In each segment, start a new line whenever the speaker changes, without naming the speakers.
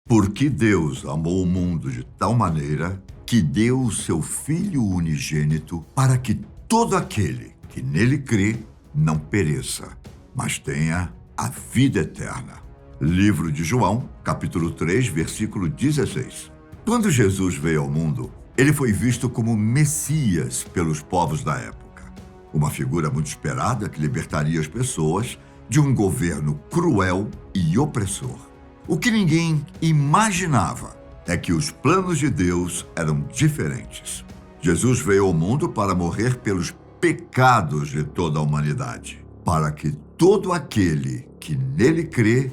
Porque Deus amou o mundo de tal maneira que deu o seu Filho unigênito para que todo aquele que nele crê não pereça, mas tenha a vida eterna. Livro de João, capítulo 3, versículo 16. Quando Jesus veio ao mundo, ele foi visto como Messias pelos povos da época. Uma figura muito esperada que libertaria as pessoas de um governo cruel e opressor. O que ninguém imaginava é que os planos de Deus eram diferentes. Jesus veio ao mundo para morrer pelos pecados de toda a humanidade, para que todo aquele que nele crê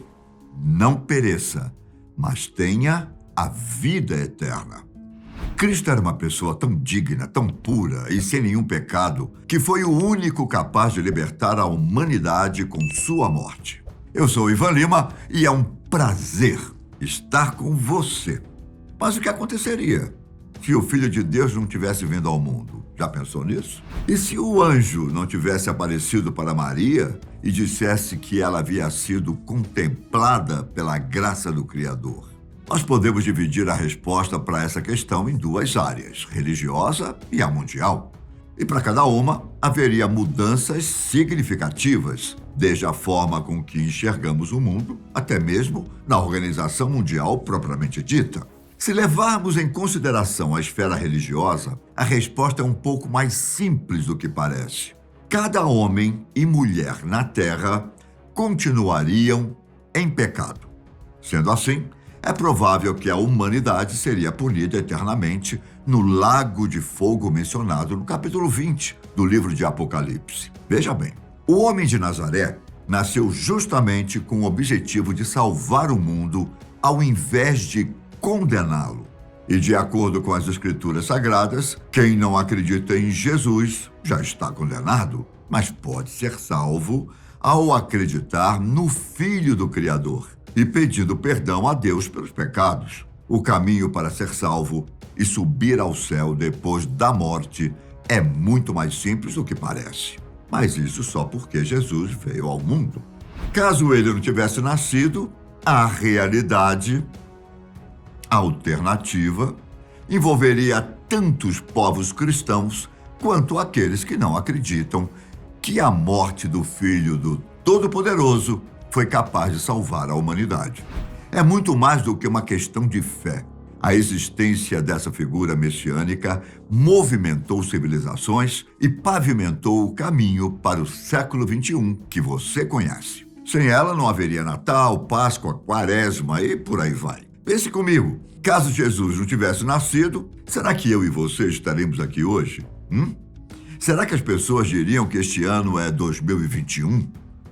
não pereça, mas tenha a vida eterna. Cristo era uma pessoa tão digna, tão pura e sem nenhum pecado, que foi o único capaz de libertar a humanidade com sua morte. Eu sou Ivan Lima e é um prazer estar com você. Mas o que aconteceria se o Filho de Deus não tivesse vindo ao mundo? Já pensou nisso? E se o anjo não tivesse aparecido para Maria e dissesse que ela havia sido contemplada pela graça do Criador? Nós podemos dividir a resposta para essa questão em duas áreas, religiosa e a mundial. E para cada uma, haveria mudanças significativas, desde a forma com que enxergamos o mundo, até mesmo na organização mundial propriamente dita. Se levarmos em consideração a esfera religiosa, a resposta é um pouco mais simples do que parece. Cada homem e mulher na Terra continuariam em pecado. Sendo assim, é provável que a humanidade seria punida eternamente no lago de fogo mencionado no capítulo 20 do livro de Apocalipse. Veja bem, o homem de Nazaré nasceu justamente com o objetivo de salvar o mundo ao invés de condená-lo. E de acordo com as Escrituras Sagradas, quem não acredita em Jesus já está condenado, mas pode ser salvo ao acreditar no Filho do Criador e pedindo perdão a Deus pelos pecados. O caminho para ser salvo e subir ao céu depois da morte é muito mais simples do que parece. Mas isso só porque Jesus veio ao mundo. Caso ele não tivesse nascido, a realidade alternativa envolveria tantos povos cristãos quanto aqueles que não acreditam que a morte do Filho do Todo-Poderoso foi capaz de salvar a humanidade. É muito mais do que uma questão de fé. A existência dessa figura messiânica movimentou civilizações e pavimentou o caminho para o século XXI que você conhece. Sem ela não haveria Natal, Páscoa, Quaresma e por aí vai. Pense comigo, caso Jesus não tivesse nascido, será que eu e você estaremos aqui hoje? Será que as pessoas diriam que este ano é 2021?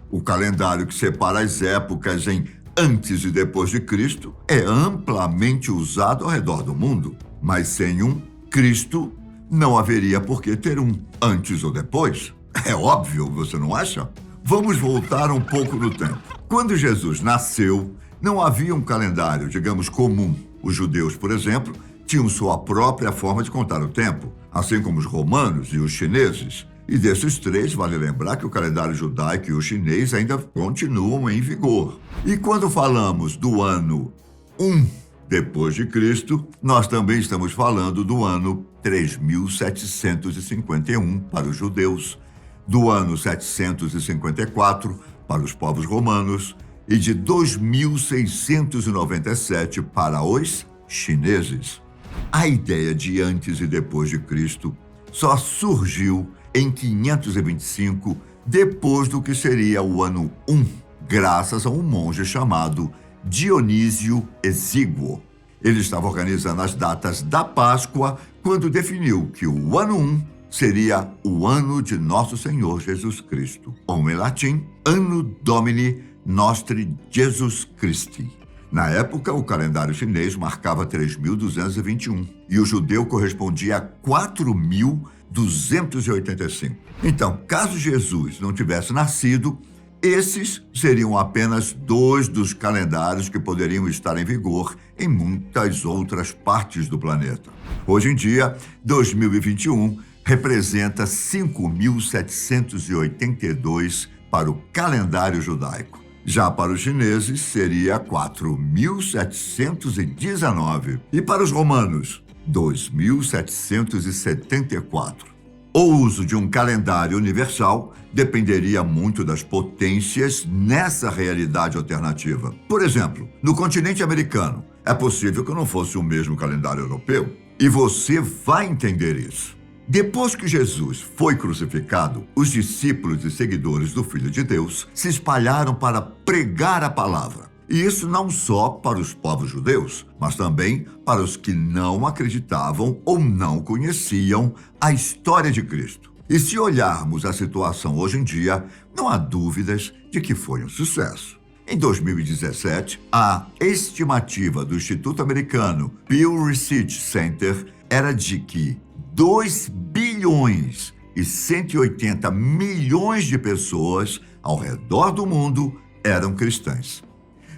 O calendário que separa as épocas em antes e depois de Cristo é amplamente usado ao redor do mundo, mas sem um Cristo não haveria por que ter um antes ou depois. É óbvio, você não acha? Vamos voltar um pouco no tempo. Quando Jesus nasceu, não havia um calendário, digamos, comum. Os judeus, por exemplo, tinham sua própria forma de contar o tempo, assim como os romanos e os chineses. E desses três, vale lembrar que o calendário judaico e o chinês ainda continuam em vigor. E quando falamos do ano 1 depois de Cristo, nós também estamos falando do ano 3751 para os judeus, do ano 754 para os povos romanos e de 2697 para os chineses. A ideia de antes e depois de Cristo só surgiu em 525, depois do que seria o ano 1, graças a um monge chamado Dionísio Exíguo. Ele estava organizando as datas da Páscoa quando definiu que o ano 1 seria o ano de Nosso Senhor Jesus Cristo, ou em latim, Anno Domini Nostri Jesus Christi. Na época, o calendário chinês marcava 3.221 e o judeu correspondia a 4.285. Então, caso Jesus não tivesse nascido, esses seriam apenas 2 dos calendários que poderiam estar em vigor em muitas outras partes do planeta. Hoje em dia, 2021 representa 5.782 para o calendário judaico. Já para os chineses, seria 4.719. E para os romanos, 2.774. O uso de um calendário universal dependeria muito das potências nessa realidade alternativa. Por exemplo, no continente americano, é possível que não fosse o mesmo calendário europeu. E você vai entender isso. Depois que Jesus foi crucificado, os discípulos e seguidores do Filho de Deus se espalharam para pregar a palavra. E isso não só para os povos judeus, mas também para os que não acreditavam ou não conheciam a história de Cristo. E se olharmos a situação hoje em dia, não há dúvidas de que foi um sucesso. Em 2017, a estimativa do Instituto Americano Pew Research Center era de que 2 bilhões e 180 milhões de pessoas ao redor do mundo eram cristãs.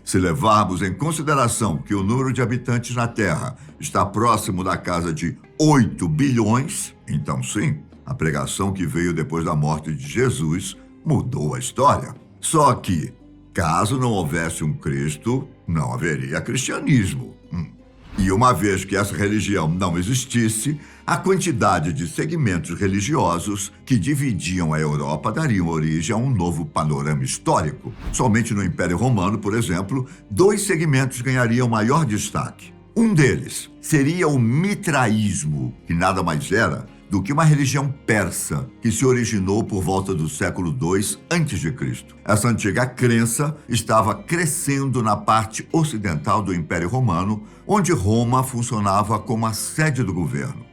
Se levarmos em consideração que o número de habitantes na Terra está próximo da casa de 8 bilhões, então sim, a pregação que veio depois da morte de Jesus mudou a história. Só que, caso não houvesse um Cristo, não haveria cristianismo. E uma vez que essa religião não existisse, a quantidade de segmentos religiosos que dividiam a Europa dariam origem a um novo panorama histórico. Somente no Império Romano, por exemplo, 2 segmentos ganhariam maior destaque. Um deles seria o mitraísmo, que nada mais era do que uma religião persa que se originou por volta do século II a.C. Essa antiga crença estava crescendo na parte ocidental do Império Romano, onde Roma funcionava como a sede do governo.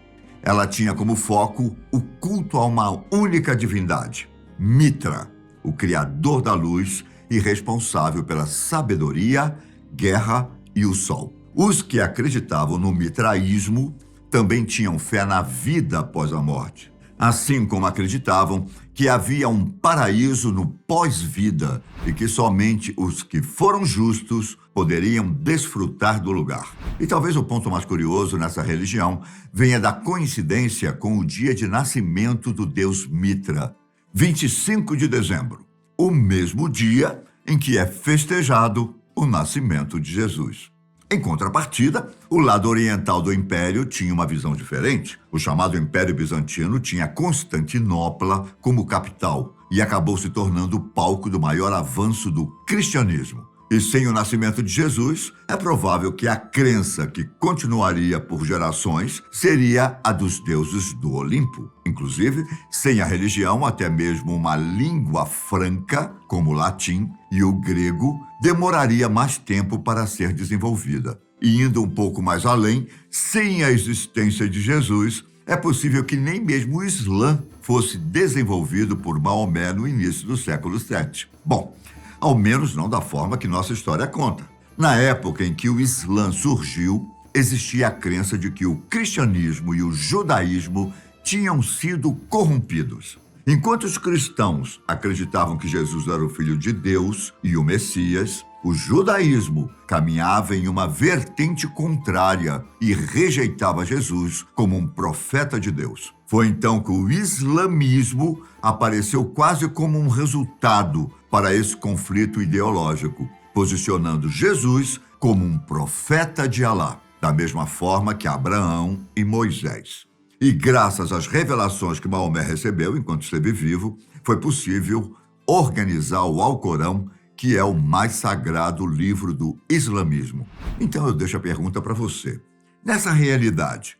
Ela tinha como foco o culto a uma única divindade, Mitra, o criador da luz e responsável pela sabedoria, guerra e o sol. Os que acreditavam no mitraísmo também tinham fé na vida após a morte, assim como acreditavam que havia um paraíso no pós-vida e que somente os que foram justos poderiam desfrutar do lugar. E talvez o ponto mais curioso nessa religião venha da coincidência com o dia de nascimento do deus Mitra, 25 de dezembro, o mesmo dia em que é festejado o nascimento de Jesus. Em contrapartida, o lado oriental do Império tinha uma visão diferente. O chamado Império Bizantino tinha Constantinopla como capital e acabou se tornando o palco do maior avanço do cristianismo. E sem o nascimento de Jesus, é provável que a crença que continuaria por gerações seria a dos deuses do Olimpo. Inclusive, sem a religião, até mesmo uma língua franca, como o latim e o grego, demoraria mais tempo para ser desenvolvida. E indo um pouco mais além, sem a existência de Jesus, é possível que nem mesmo o Islã fosse desenvolvido por Maomé no início do século VII. Bom, ao menos não da forma que nossa história conta. Na época em que o Islã surgiu, existia a crença de que o cristianismo e o judaísmo tinham sido corrompidos. Enquanto os cristãos acreditavam que Jesus era o Filho de Deus e o Messias, o judaísmo caminhava em uma vertente contrária e rejeitava Jesus como um profeta de Deus. Foi então que o islamismo apareceu quase como um resultado para esse conflito ideológico, posicionando Jesus como um profeta de Alá, da mesma forma que Abraão e Moisés. E graças às revelações que Maomé recebeu enquanto esteve vivo, foi possível organizar o Alcorão, que é o mais sagrado livro do islamismo. Então eu deixo a pergunta para você. Nessa realidade,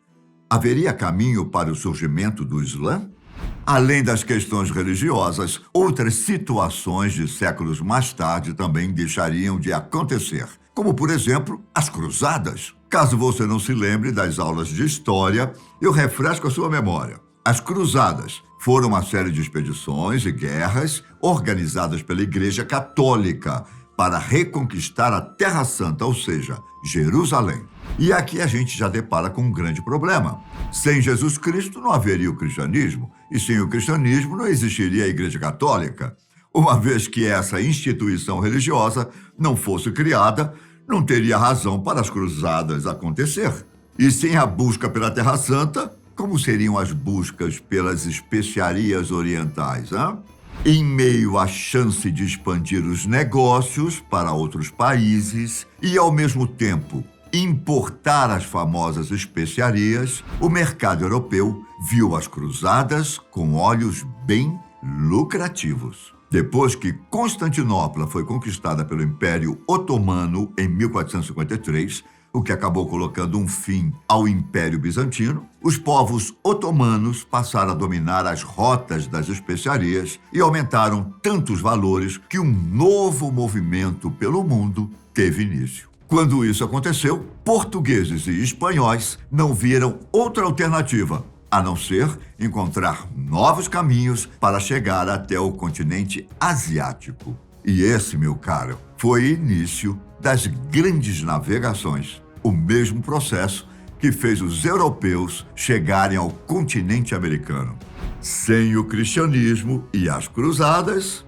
haveria caminho para o surgimento do Islã? Além das questões religiosas, outras situações de séculos mais tarde também deixariam de acontecer, como, por exemplo, as cruzadas. Caso você não se lembre das aulas de história, eu refresco a sua memória. As cruzadas foram uma série de expedições e guerras organizadas pela Igreja Católica para reconquistar a Terra Santa, ou seja, Jerusalém. E aqui a gente já depara com um grande problema. Sem Jesus Cristo não haveria o cristianismo, e sem o cristianismo não existiria a Igreja Católica. Uma vez que essa instituição religiosa não fosse criada, não teria razão para as cruzadas acontecer. E sem a busca pela Terra Santa, como seriam as buscas pelas especiarias orientais, hein? em meio à chance de expandir os negócios para outros países e, ao mesmo tempo, importar as famosas especiarias, o mercado europeu viu as cruzadas com olhos bem lucrativos. Depois que Constantinopla foi conquistada pelo Império Otomano em 1453, o que acabou colocando um fim ao Império Bizantino, os povos otomanos passaram a dominar as rotas das especiarias e aumentaram tantos valores que um novo movimento pelo mundo teve início. Quando isso aconteceu, portugueses e espanhóis não viram outra alternativa a não ser encontrar novos caminhos para chegar até o continente asiático. E esse, meu caro, foi o início das grandes navegações, o mesmo processo que fez os europeus chegarem ao continente americano. Sem o cristianismo e as cruzadas,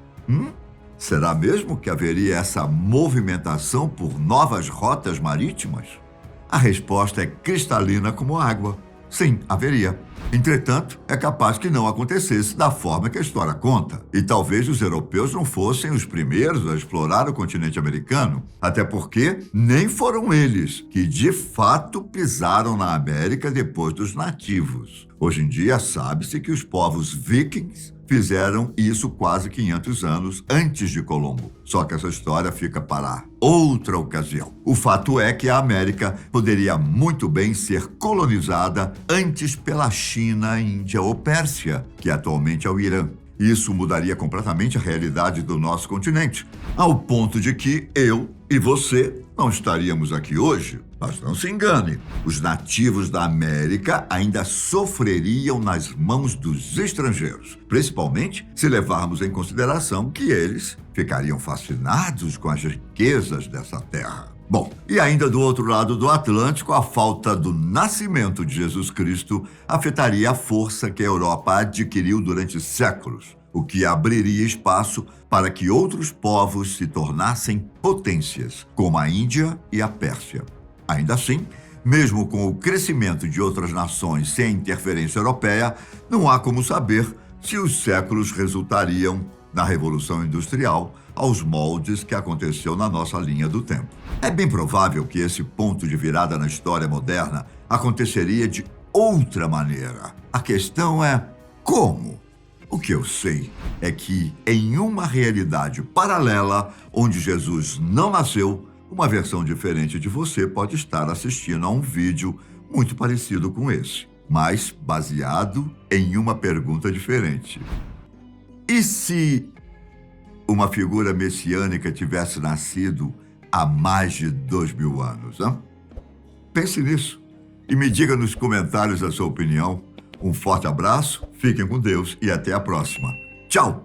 será mesmo que haveria essa movimentação por novas rotas marítimas? A resposta é cristalina como água. Sim, haveria. Entretanto, é capaz que não acontecesse da forma que a história conta. E talvez os europeus não fossem os primeiros a explorar o continente americano, até porque nem foram eles que de fato pisaram na América depois dos nativos. Hoje em dia, sabe-se que os povos vikings fizeram isso quase 500 anos antes de Colombo. Só que essa história fica para outra ocasião. O fato é que a América poderia muito bem ser colonizada antes pela China, Índia ou Pérsia, que atualmente é o Irã. Isso mudaria completamente a realidade do nosso continente, ao ponto de que eu e você não estaríamos aqui hoje. Mas não se engane, os nativos da América ainda sofreriam nas mãos dos estrangeiros, principalmente se levarmos em consideração que eles ficariam fascinados com as riquezas dessa terra. Bom, e ainda do outro lado do Atlântico, a falta do nascimento de Jesus Cristo afetaria a força que a Europa adquiriu durante séculos, o que abriria espaço para que outros povos se tornassem potências, como a Índia e a Pérsia. Ainda assim, mesmo com o crescimento de outras nações sem interferência europeia, não há como saber se os séculos resultariam na Revolução Industrial aos moldes que aconteceu na nossa linha do tempo. É bem provável que esse ponto de virada na história moderna aconteceria de outra maneira. A questão é como? O que eu sei é que, em uma realidade paralela, onde Jesus não nasceu, uma versão diferente de você pode estar assistindo a um vídeo muito parecido com esse, mas baseado em uma pergunta diferente. E se uma figura messiânica tivesse nascido há mais de 2000 anos? Hein? Pense nisso e me diga nos comentários a sua opinião. Um forte abraço, fiquem com Deus e até a próxima. Tchau!